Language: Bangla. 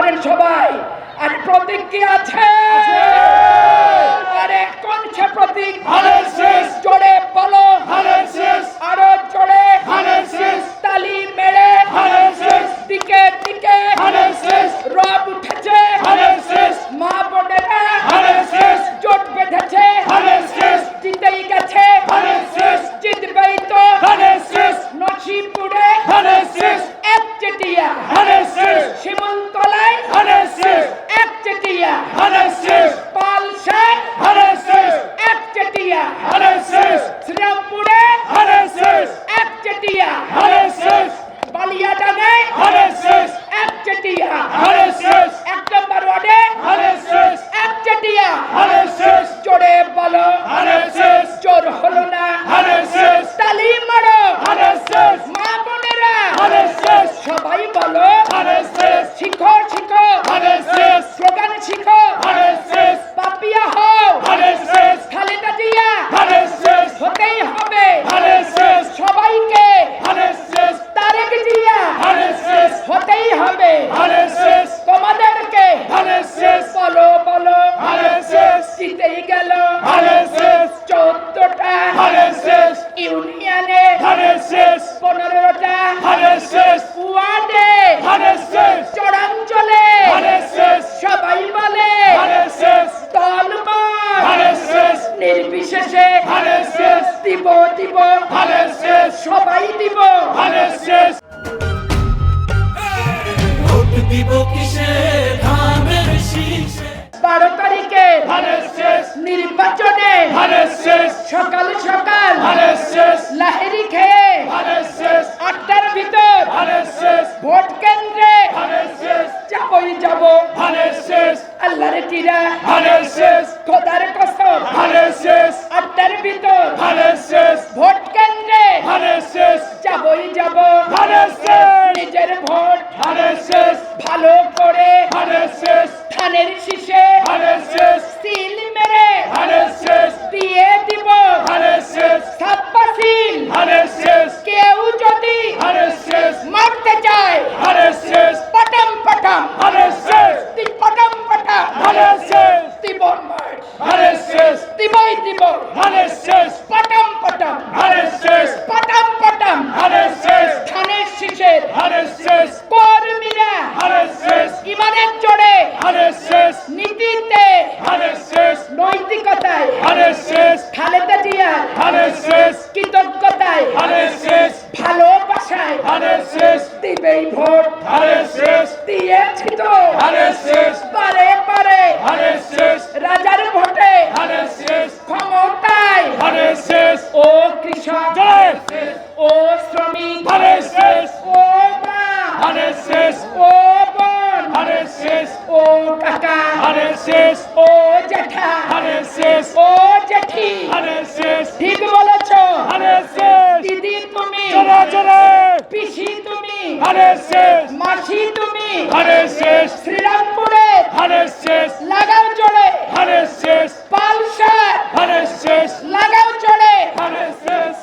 করেন সবাই। আর প্রতীক কি আছে? আরে কোন সে প্রতীক? জোরে বলো, আরো জোরে তালি মেরে দিকে দিকে রব উঠেছে, মা বোনেরা জোট বেঁধেছে, জিতেই গেছে, জিতবেই তো নসিপুরে একচেটিয়া, শিমুলতলায় একচেটিয়া, পালসায় একচেটিয়া, শ্রীরামপুরে একচেটিয়া, বালিয়াডাঙ্গায় একচেটিয়া, 1 নম্বর ওয়ার্ডে একচেটিয়া। জোরে বলো, জোর হলো না, তালি মারো, মা বোনেরা সবাই বলো, শিখো শিখো, স্লোগান শিখো, পাপিয়া হও, খালেদা জিয়া হতেই হবে সবাইকে, তারেক জিয়া হতেই হবে তোমাদেরকে, বলো বলো, জিতেই গেল 14টা ইউনিয়নে, 15টা ওয়ার্ডে, চরাঞ্চলে সবাই বলে দলমত নির্বিশেষে দিব দিব, সবাই দিব। ভোট দিব কিসে? ধানের শীষে। 12 তারিখে নির্বাচনে সকাল সকাল লাহেরি খেয়ে 8টার ভিতর ভোট কেন্দ্রে যাবই যাব। আল্লাহর টিরা খোদার কসম 8টার ভিতর ভোট কেন্দ্রে যাবই যাব। নিজের ভোট ভালো করে ধানের শীষে সিল মেরে দিয়ে দিব। ছাপ্পা সিল কেউ যদি মারতে চায় পটাম পটাম পটাম পটাম দিব, দিবই দিব, পটাম পটাম পটাম পটাম। ধানের শীষের কর্মীরা ইমানের জোরে নীতিতে নৈতিকতায় খালেদা জিয়ার কৃতজ্ঞতায় ভালোবাসায় দিবেই ভোট। দিয়েছি তো পারে পারে রাজার ভোটে ক্ষমতায়। ও কৃষক, ও শ্রমিক, ও মা, ও বোন, ও কাকা, ও জ্যাঠা, ও জেঠি, ঠিক বলেছ। দিদি তুমি, পিসি তুমি, মাসি তুমি,